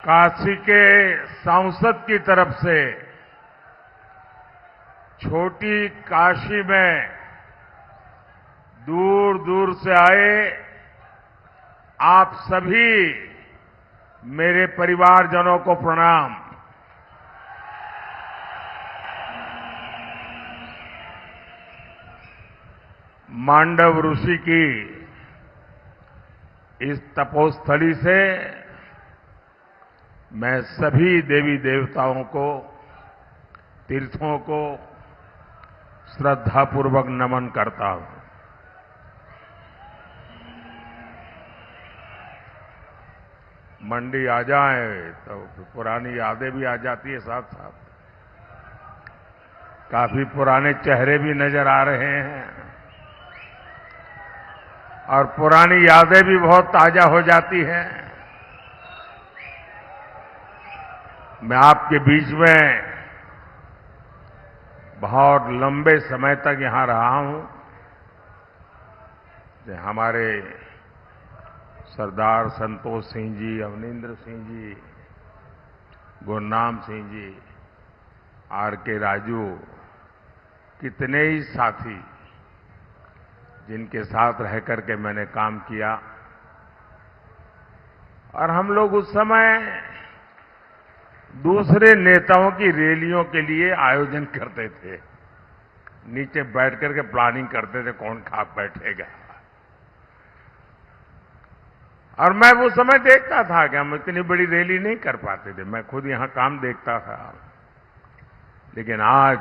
काशी के सांसद की तरफ से छोटी काशी में दूर दूर से आए आप सभी मेरे परिवारजनों को प्रणाम। मांडव ऋषि की इस तपोस्थली से मैं सभी देवी देवताओं को, तीर्थों को श्रद्धापूर्वक नमन करता हूं। मंडी आ जाए तो पुरानी यादें भी आ जाती है, साथ साथ काफी पुराने चेहरे भी नजर आ रहे हैं और पुरानी यादें भी बहुत ताजा हो जाती हैं। मैं आपके बीच में बहुत लंबे समय तक यहां रहा हूं। हमारे सरदार संतोष सिंह जी, अवनिंद्र सिंह जी, गुरनाम सिंह जी, आर.के. राजू, कितने ही साथी जिनके साथ रह करके मैंने काम किया। और हम लोग उस समय दूसरे नेताओं की रैलियों के लिए आयोजन करते थे, नीचे बैठ करके प्लानिंग करते थे कौन खा बैठेगा। और मैं वो समय देखता था कि हम इतनी बड़ी रैली नहीं कर पाते थे, मैं खुद यहां काम देखता था। लेकिन आज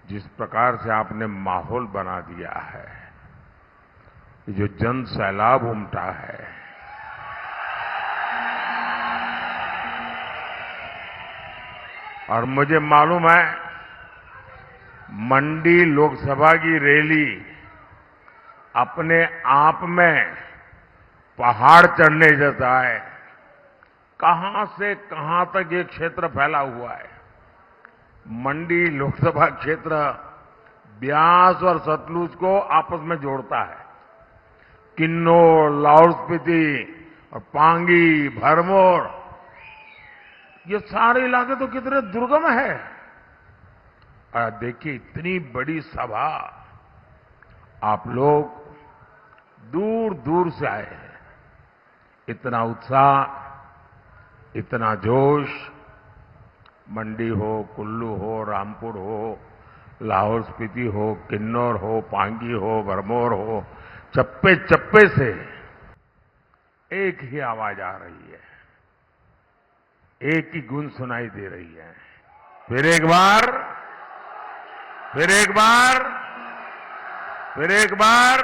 जिस प्रकार से आपने माहौल बना दिया है, जो जन सैलाब उमटा है, और मुझे मालूम है मंडी लोकसभा की रैली अपने आप में पहाड़ चढ़ने जैसा है। कहां से कहां तक ये क्षेत्र फैला हुआ है। मंडी लोकसभा क्षेत्र ब्यास और सतलुज को आपस में जोड़ता है। किन्नौर, लाहौल स्पीति और पांगी, भरमौर, ये सारे इलाके तो कितने दुर्गम है। और देखिए इतनी बड़ी सभा, आप लोग दूर दूर से आए हैं। इतना उत्साह, इतना जोश, मंडी हो, कुल्लू हो, रामपुर हो, लाहौल स्पीति हो, किन्नौर हो, पांगी हो, भरमौर हो, चप्पे चप्पे से एक ही आवाज आ रही है, एक ही गूंज सुनाई दे रही है। फिर एक बार, फिर एक बार, फिर एक बार,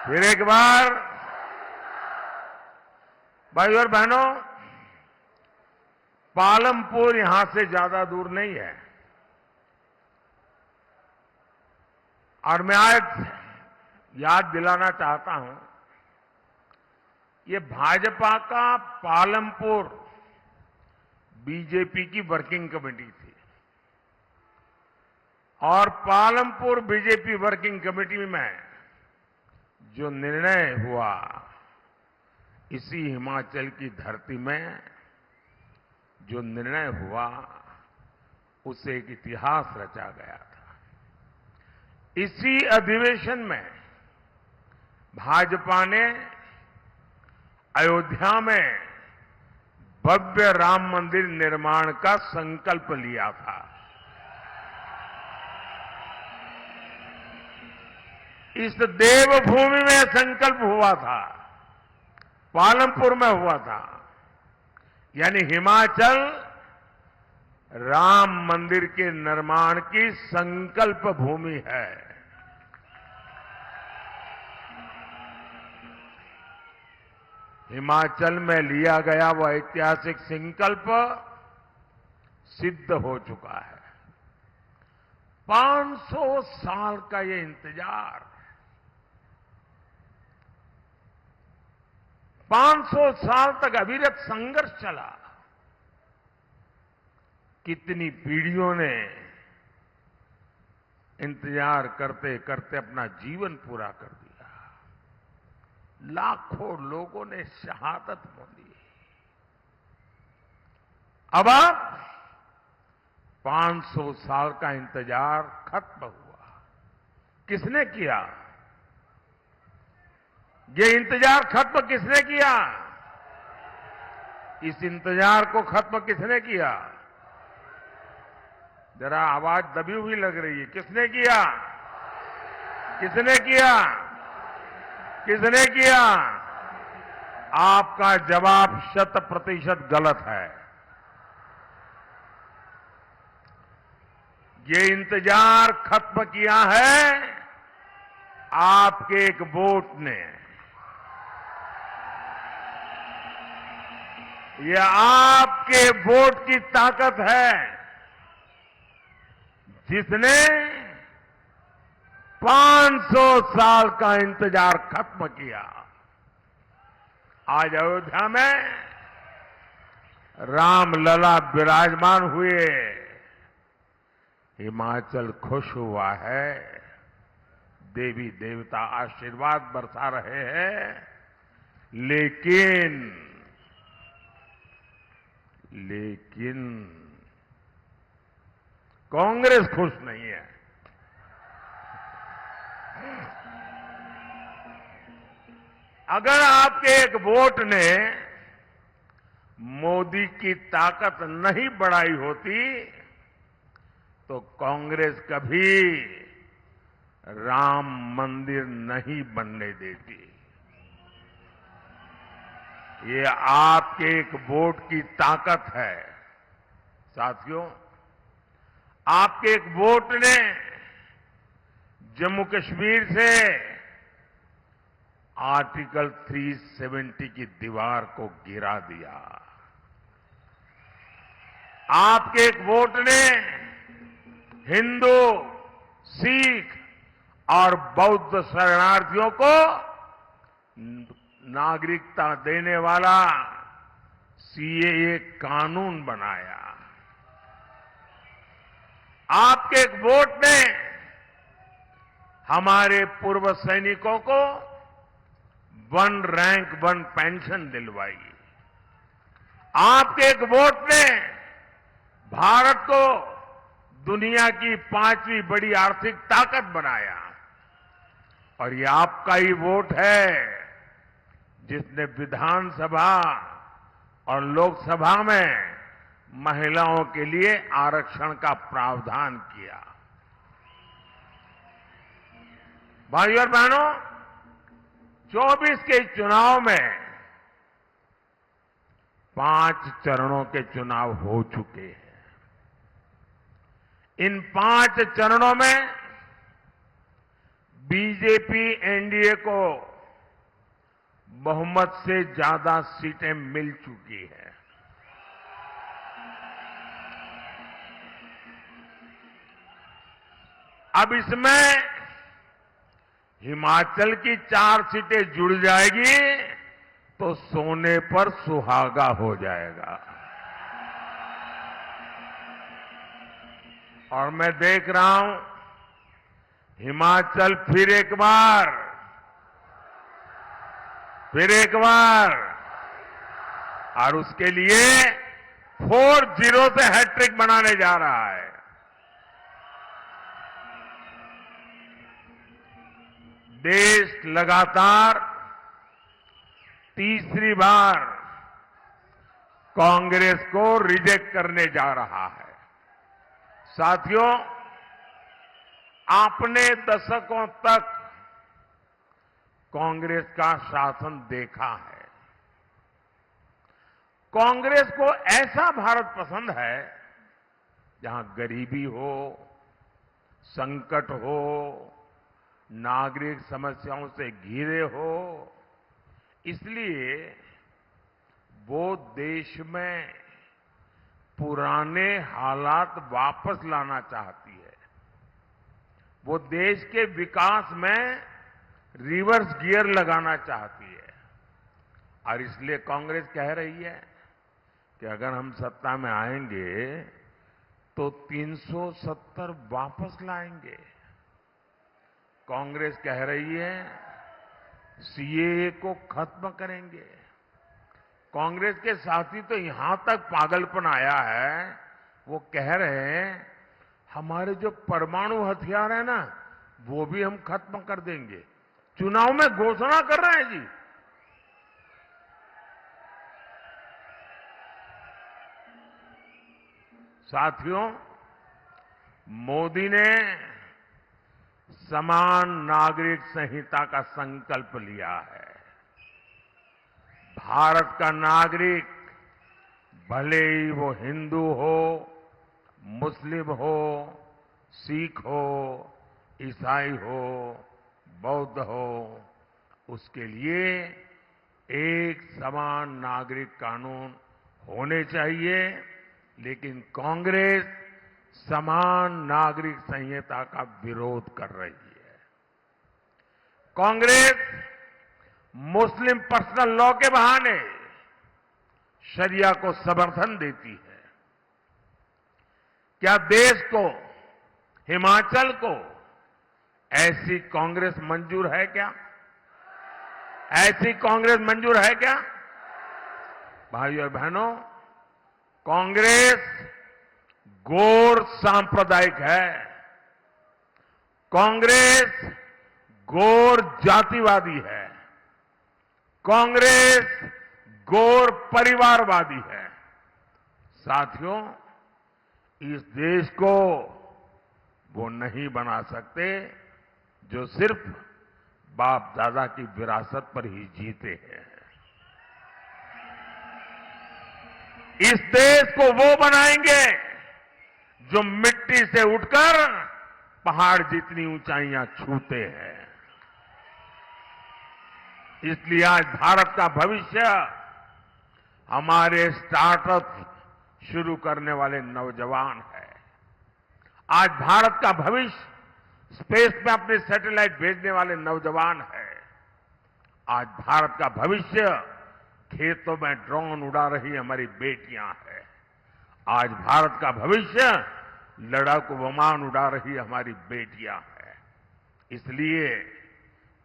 फिर एक बार। भाइयों और बहनों, पालमपुर यहां से ज्यादा दूर नहीं है। और मैं आज याद दिलाना चाहता हूं, ये भाजपा का पालमपुर बीजेपी की वर्किंग कमेटी थी और पालमपुर बीजेपी वर्किंग कमेटी में जो निर्णय हुआ, इसी हिमाचल की धरती में जो निर्णय हुआ, उससे एक इतिहास रचा गया था। इसी अधिवेशन में भाजपा ने अयोध्या में भव्य राम मंदिर निर्माण का संकल्प लिया था। इस देवभूमि में संकल्प हुआ था, पालमपुर में हुआ था। यानी हिमाचल राम मंदिर के निर्माण की संकल्प भूमि है। हिमाचल में लिया गया वह ऐतिहासिक संकल्प सिद्ध हो चुका है। 500 साल का ये इंतजार, 500 साल तक अविरत संघर्ष चला। कितनी पीढ़ियों ने इंतजार करते करते अपना जीवन पूरा कर दिया। लाखों लोगों ने शहादत मोली। अब आप 500 साल का इंतजार खत्म हुआ। किसने किया? ये इंतजार खत्म किसने किया? इस इंतजार को खत्म किसने किया? जरा आवाज दबी हुई लग रही है। किसने किया? किसने किया? किसने किया? आपका जवाब 100% गलत है। ये इंतजार खत्म किया है आपके एक वोट ने। ये आपके वोट की ताकत है जिसने 500 साल का इंतजार खत्म किया। आज अयोध्या में रामलला विराजमान हुए। हिमाचल खुश हुआ है। देवी देवता आशीर्वाद बरसा रहे हैं। लेकिन कांग्रेस खुश नहीं है। अगर आपके एक वोट ने मोदी की ताकत नहीं बढ़ाई होती तो कांग्रेस कभी राम मंदिर नहीं बनने देती। ये आपके एक वोट की ताकत है। साथियों, आपके एक वोट ने जम्मू कश्मीर से आर्टिकल 370 की दीवार को गिरा दिया। आपके एक वोट ने हिंदू, सिख और बौद्ध शरणार्थियों को नागरिकता देने वाला सीएए कानून बनाया। आपके एक वोट ने हमारे पूर्व सैनिकों को 1 रैंक 1 पेंशन दिलवाई। आपके एक वोट ने भारत को दुनिया की 5वीं बड़ी आर्थिक ताकत बनाया। और ये आपका ही वोट है जिसने विधानसभा और लोकसभा में महिलाओं के लिए आरक्षण का प्रावधान किया। भाइयों और बहनों, 24 के चुनाव में 5 चरणों के चुनाव हो चुके हैं। इन 5 चरणों में बीजेपी एनडीए को बहुमत से ज्यादा सीटें मिल चुकी हैं। अब इसमें हिमाचल की 4 सीटें जुड़ जाएगी तो सोने पर सुहागा हो जाएगा। और मैं देख रहा हूं हिमाचल फिर एक बार और उसके लिए 4-0 से हैट्रिक बनाने जा रहा है। देश लगातार तीसरी बार कांग्रेस को रिजेक्ट करने जा रहा है। साथियों, आपने दशकों तक कांग्रेस का शासन देखा है। कांग्रेस को ऐसा भारत पसंद है जहां गरीबी हो, संकट हो, नागरिक समस्याओं से घिरे हो। इसलिए वो देश में पुराने हालात वापस लाना चाहती है। वो देश के विकास में रिवर्स गियर लगाना चाहती है। और इसलिए कांग्रेस कह रही है कि अगर हम सत्ता में आएंगे तो 370 वापस लाएंगे। कांग्रेस कह रही है सीएए को खत्म करेंगे। कांग्रेस के साथी तो यहां तक पागलपन आया है, वो कह रहे हैं हमारे जो परमाणु हथियार है ना, वो भी हम खत्म कर देंगे। चुनाव में घोषणा कर रहे हैं जी। साथियों, मोदी ने समान नागरिक संहिता का संकल्प लिया है। भारत का नागरिक, भले ही वो हिंदू हो, मुस्लिम हो, सिख हो, ईसाई हो, बौद्ध हो, उसके लिए एक समान नागरिक कानून होने चाहिए। लेकिन कांग्रेस समान नागरिक संहिता का विरोध कर रही है। कांग्रेस मुस्लिम पर्सनल लॉ के बहाने शरिया को समर्थन देती है। क्या देश को, हिमाचल को ऐसी कांग्रेस मंजूर है क्या? ऐसी कांग्रेस मंजूर है क्या? भाइयों और बहनों, कांग्रेस गौर सांप्रदायिक है। कांग्रेस गौर जातिवादी है। कांग्रेस गौर परिवारवादी है। साथियों, इस देश को वो नहीं बना सकते जो सिर्फ बाप दादा की विरासत पर ही जीते हैं। इस देश को वो बनाएंगे जो मिट्टी से उठकर पहाड़ जितनी ऊंचाइयां छूते हैं। इसलिए आज भारत का भविष्य हमारे स्टार्टअप शुरू करने वाले नौजवान है। आज भारत का भविष्य स्पेस में अपने सैटेलाइट भेजने वाले नौजवान है। आज भारत का भविष्य खेतों में ड्रोन उड़ा रही हमारी बेटियां हैं। आज भारत का भविष्य लड़ाकू विमान उड़ा रही हमारी बेटियां हैं। इसलिए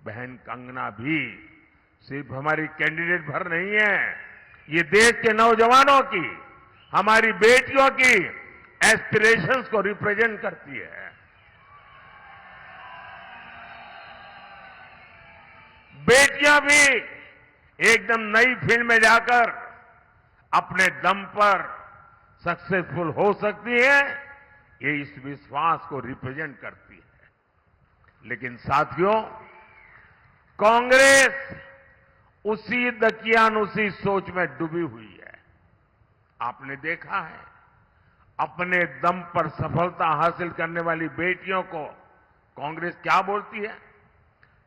बहन कंगना भी सिर्फ हमारी कैंडिडेट भर नहीं है, ये देश के नौजवानों की, हमारी बेटियों की एस्पिरेशंस को रिप्रेजेंट करती है। बेटियां भी एकदम नई फील्ड में जाकर अपने दम पर सक्सेसफुल हो सकती है, ये इस विश्वास को रिप्रेजेंट करती है। लेकिन साथियों, कांग्रेस उसी दकियानुसी सोच में डूबी हुई है। आपने देखा है, अपने दम पर सफलता हासिल करने वाली बेटियों को कांग्रेस क्या बोलती है?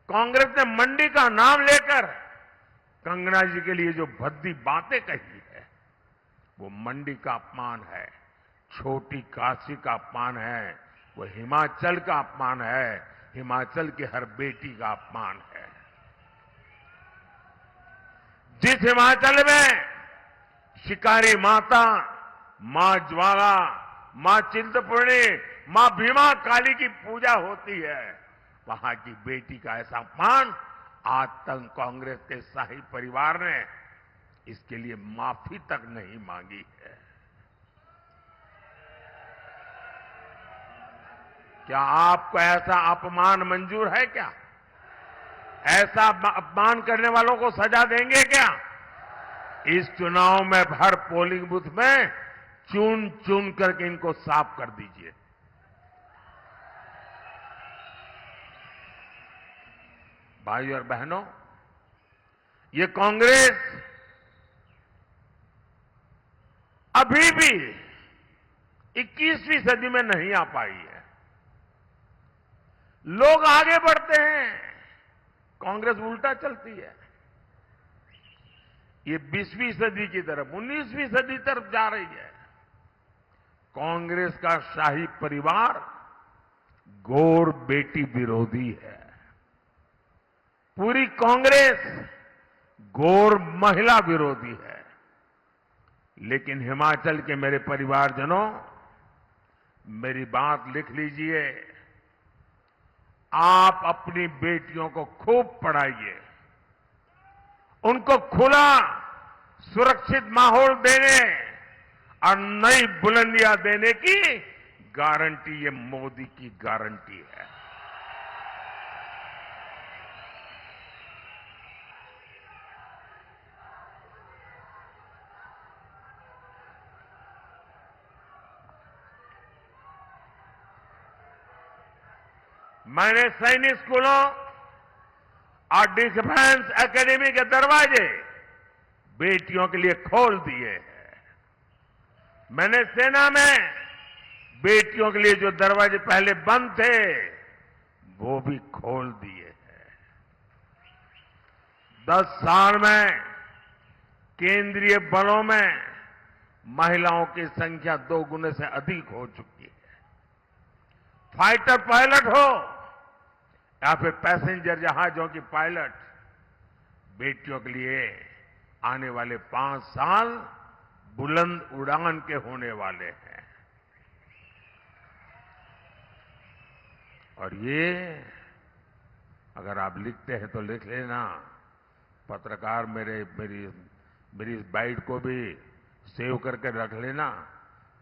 कांग्रेस ने मंडी का नाम लेकर कंगना जी के लिए जो भद्दी बातें कही है, वो मंडी का अपमान है, छोटी काशी का अपमान है, वो हिमाचल का अपमान है, हिमाचल की हर बेटी का अपमान है। जिस हिमाचल में शिकारी माता, मां ज्वाला, मां चिंतपूर्णी, मां भीमा काली की पूजा होती है, वहां की बेटी का ऐसा अपमान आज तक कांग्रेस के शाही परिवार ने इसके लिए माफी तक नहीं मांगी है। क्या आपको ऐसा अपमान मंजूर है क्या? ऐसा अपमान करने वालों को सजा देंगे क्या? इस चुनाव में हर पोलिंग बूथ में चुन चुन करके इनको साफ कर दीजिए। भाइयों और बहनों, ये कांग्रेस अभी भी 21वीं सदी में नहीं आ पाई है। लोग आगे बढ़ते हैं, कांग्रेस उल्टा चलती है। ये 20वीं सदी की तरफ, 19वीं सदी तरफ जा रही है। कांग्रेस का शाही परिवार गौर बेटी विरोधी है। पूरी कांग्रेस गौर महिला विरोधी है। लेकिन हिमाचल के मेरे परिवारजनों, मेरी बात लिख लीजिए। आप अपनी बेटियों को खूब पढ़ाइए, उनको खुला सुरक्षित माहौल देने और नई बुलंदियां देने की गारंटी, ये मोदी की गारंटी है। मैंने सैनिक स्कूलों और डिफेंस एकेडमी के दरवाजे बेटियों के लिए खोल दिए हैं। मैंने सेना में बेटियों के लिए जो दरवाजे पहले बंद थे वो भी खोल दिए हैं। 10 साल में केंद्रीय बलों में महिलाओं की संख्या 2 गुने से अधिक हो चुकी है। फाइटर पायलट हो या फिर पैसेंजर जहाजों की पायलट, बेटियों के लिए आने वाले 5 साल बुलंद उड़ान के होने वाले हैं। और ये अगर आप लिखते हैं तो लिख लेना, पत्रकार मेरी इस बाइट को भी सेव करके रख लेना।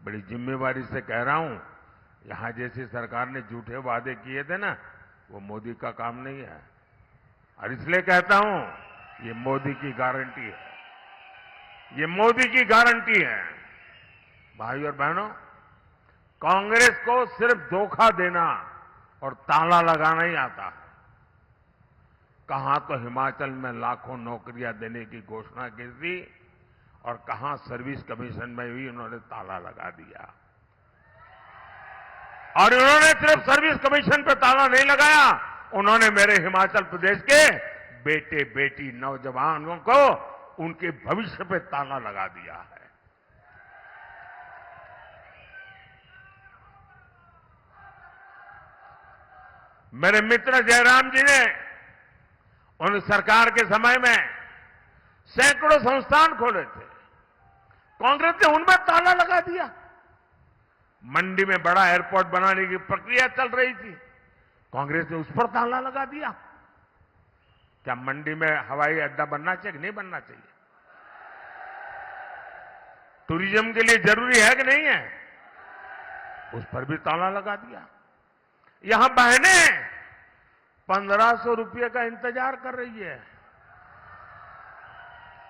बड़ी जिम्मेवारी से कह रहा हूं, यहां जैसी सरकार ने झूठे वादे किए थे ना, वो मोदी का काम नहीं है। और इसलिए कहता हूं ये मोदी की गारंटी है, ये मोदी की गारंटी है। भाई और बहनों, कांग्रेस को सिर्फ धोखा देना और ताला लगाना ही आता है। कहां तो हिमाचल में लाखों नौकरियां देने की घोषणा की थी और कहां सर्विस कमीशन में भी उन्होंने ताला लगा दिया। और उन्होंने सिर्फ सर्विस कमीशन पर ताला नहीं लगाया, उन्होंने मेरे हिमाचल प्रदेश के बेटे बेटी नौजवानों को उनके भविष्य पे ताला लगा दिया है। मेरे मित्र जयराम जी ने उन सरकार के समय में सैकड़ों संस्थान खोले थे, कांग्रेस ने उनमें ताला लगा दिया। मंडी में बड़ा एयरपोर्ट बनाने की प्रक्रिया चल रही थी, कांग्रेस ने उस पर ताला लगा दिया। क्या मंडी में हवाई अड्डा बनना चाहिए कि नहीं बनना चाहिए? टूरिज्म के लिए जरूरी है कि नहीं है? उस पर भी ताला लगा दिया। यहां बहनें 1500 रुपये का इंतजार कर रही है।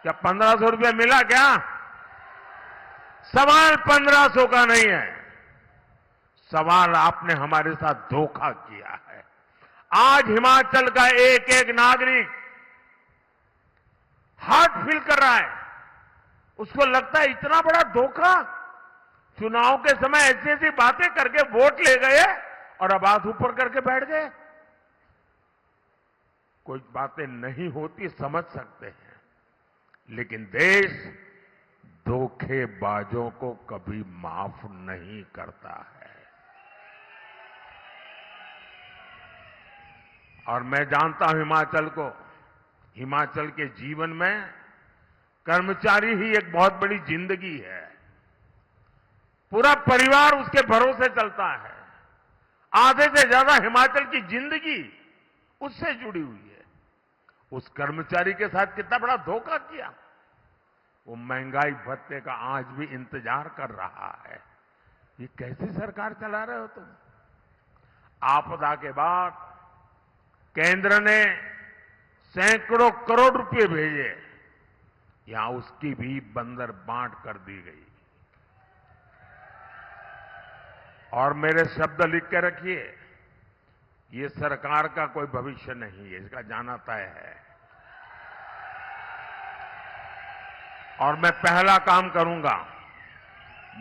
क्या 1500 रुपया मिला क्या? सवाल 1500 का नहीं है, सवाल आपने हमारे साथ धोखा किया है। आज हिमाचल का एक एक नागरिक हार्ट फील कर रहा है, उसको लगता है इतना बड़ा धोखा। चुनाव के समय ऐसी ऐसी बातें करके वोट ले गए और अब हाथ ऊपर करके बैठ गए। कोई बातें नहीं होती, समझ सकते हैं, लेकिन देश धोखेबाजों को कभी माफ नहीं करता है। और मैं जानता हूं हिमाचल को, हिमाचल के जीवन में कर्मचारी ही एक बहुत बड़ी जिंदगी है। पूरा परिवार उसके भरोसे चलता है। आधे से ज्यादा हिमाचल की जिंदगी उससे जुड़ी हुई है। उस कर्मचारी के साथ कितना बड़ा धोखा किया। वो महंगाई भत्ते का आज भी इंतजार कर रहा है। ये कैसी सरकार चला रहे हो तुम? आपदा के बाद केंद्र ने सैकड़ों करोड़ रुपए भेजे, यहां उसकी भी बंदर बांट कर दी गई। और मेरे शब्द लिख के रखिए, ये सरकार का कोई भविष्य नहीं है, इसका जाना तय है। और मैं पहला काम करूंगा,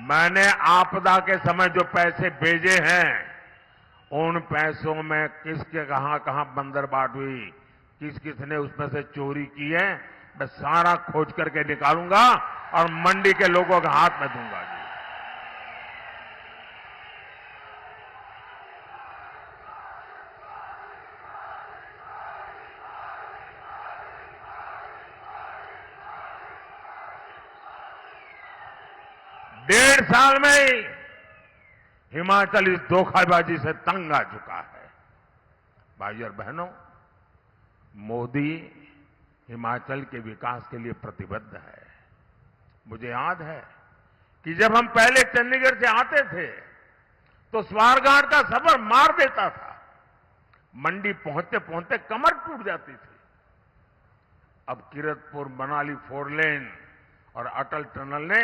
मैंने आपदा के समय जो पैसे भेजे हैं, उन पैसों में किसके कहां बंदरबाट हुई, किस किसने उसमें से चोरी की है, मैं सारा खोज करके निकालूंगा और मंडी के लोगों के हाथ में दूंगा। जी, डेढ़ साल में ही हिमाचल इस धोखाबाजी से तंग आ चुका है। भाई और बहनों, मोदी हिमाचल के विकास के लिए प्रतिबद्ध है। मुझे याद है कि जब हम पहले चंडीगढ़ से आते थे तो स्वारघाट का सफर मार देता था। मंडी पहुंचते पहुंचते कमर टूट जाती थी। अब किरतपुर मनाली 4 लेन और अटल टनल ने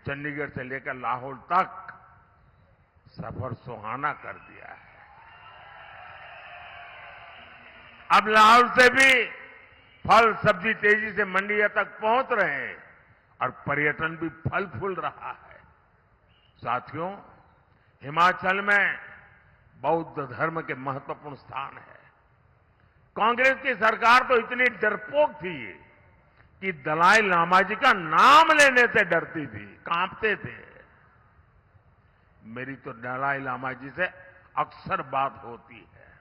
चंडीगढ़ से लेकर लाहौल तक सफर सुहाना कर दिया है। अब लाहौल से भी फल सब्जी तेजी से मंडियों तक पहुंच रहे हैं और पर्यटन भी फल फूल रहा है। साथियों, हिमाचल में बौद्ध धर्म के महत्वपूर्ण स्थान है। कांग्रेस की सरकार तो इतनी डरपोक थी कि दलाई लामा जी का नाम लेने से डरती थी, कांपते थे। मेरी तो दलाई लामा जी से अक्सर बात होती है।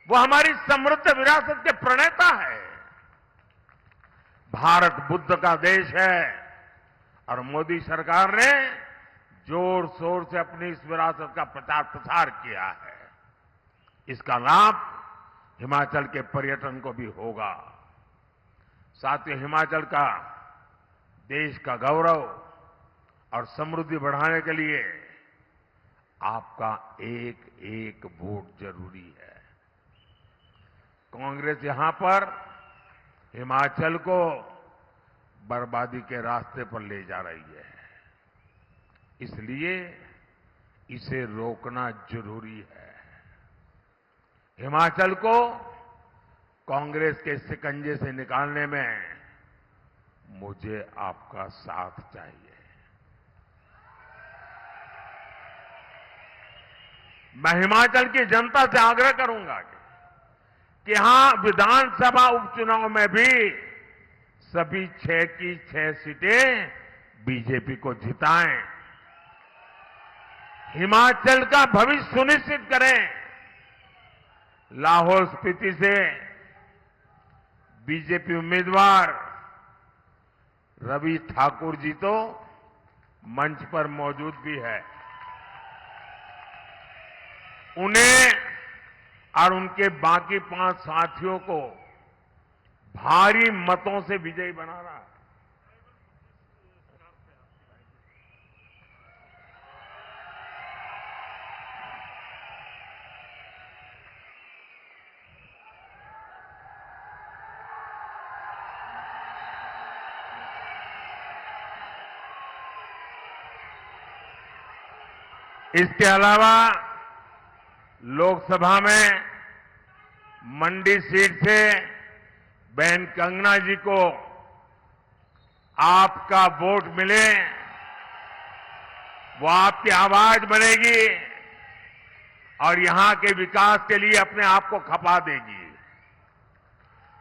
वो हमारी समृद्ध विरासत के प्रणेता है। भारत बुद्ध का देश है और मोदी सरकार ने जोर शोर से अपनी इस विरासत का प्रचार प्रसार किया है। इसका लाभ हिमाचल के पर्यटन को भी होगा। साथ ही हिमाचल का देश का गौरव और समृद्धि बढ़ाने के लिए आपका एक एक वोट जरूरी है। कांग्रेस यहां पर हिमाचल को बर्बादी के रास्ते पर ले जा रही है, इसलिए इसे रोकना जरूरी है। हिमाचल को कांग्रेस के शिकंजे से निकालने में मुझे आपका साथ चाहिए। मैं हिमाचल की जनता से आग्रह करूंगा कि यहां विधानसभा उपचुनाव में भी सभी 6 की 6 सीटें बीजेपी को जिताएं। हिमाचल का भविष्य सुनिश्चित करें। लाहौल स्पीति से बीजेपी उम्मीदवार रवि ठाकुर जी तो मंच पर मौजूद भी है। उन्हें और उनके बाकी 5 साथियों को भारी मतों से विजयी बनाना है। इसके अलावा लोकसभा में मंडी सीट से बहन कंगना जी को आपका वोट मिले, वो आपकी आवाज बनेगी और यहां के विकास के लिए अपने आप को खपा देगी।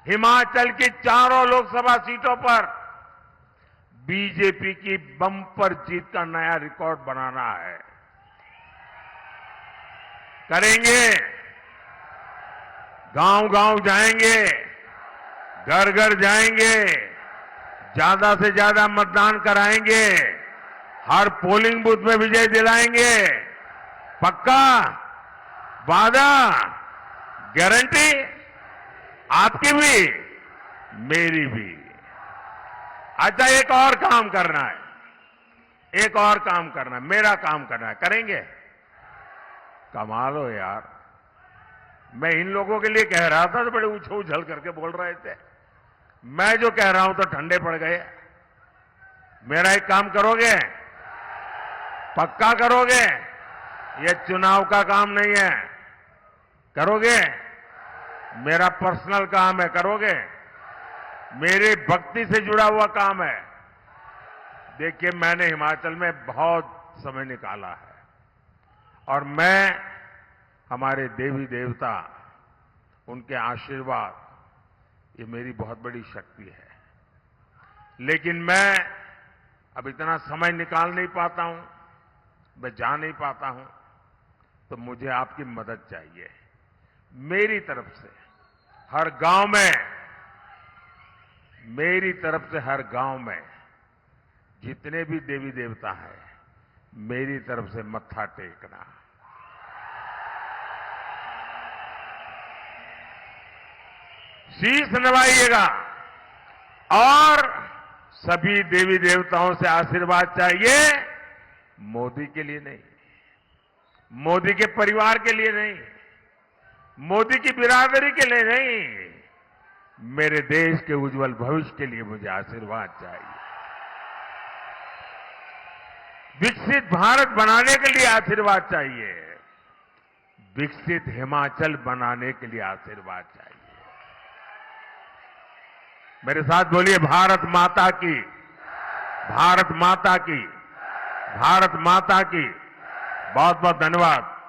हिमाचल की चारों लोकसभा सीटों पर बीजेपी की बम्पर जीत का नया रिकॉर्ड बनाना है। करेंगे, गांव-गांव जाएंगे, घर-घर जाएंगे, ज्यादा से ज्यादा मतदान कराएंगे, हर पोलिंग बूथ में विजय दिलाएंगे। पक्का? वादा? गारंटी? आपकी भी, मेरी भी। अच्छा, एक और काम करना है, एक और काम करना है, मेरा काम करना है। करेंगे? कमाल हो यार, मैं इन लोगों के लिए कह रहा था तो बड़े उछल करके बोल रहे थे। मैं जो कह रहा हूं तो ठंडे पड़ गए। मेरा एक काम करोगे? पक्का करोगे? ये चुनाव का काम नहीं है। करोगे? मेरा पर्सनल काम है। करोगे? मेरे भक्ति से जुड़ा हुआ काम है। देखिए, मैंने हिमाचल में बहुत समय निकाला है और मैं, हमारे देवी देवता, उनके आशीर्वाद, ये मेरी बहुत बड़ी शक्ति है। लेकिन मैं अब इतना समय निकाल नहीं पाता हूं, मैं जा नहीं पाता हूं, तो मुझे आपकी मदद चाहिए। मेरी तरफ से हर गांव में, मेरी तरफ से हर गांव में जितने भी देवी देवता हैं, मेरी तरफ से मत्था टेकना। शीश नवाइएगा और सभी देवी देवताओं से आशीर्वाद चाहिए, मोदी के लिए नहीं, मोदी के परिवार के लिए नहीं, मोदी की बिरादरी के लिए नहीं, मेरे देश के उज्जवल भविष्य के लिए मुझे आशीर्वाद चाहिए। विकसित भारत बनाने के लिए आशीर्वाद चाहिए, विकसित हिमाचल बनाने के लिए आशीर्वाद चाहिए। मेरे साथ बोलिए, भारत माता की, भारत माता की, भारत माता की। बहुत बहुत धन्यवाद।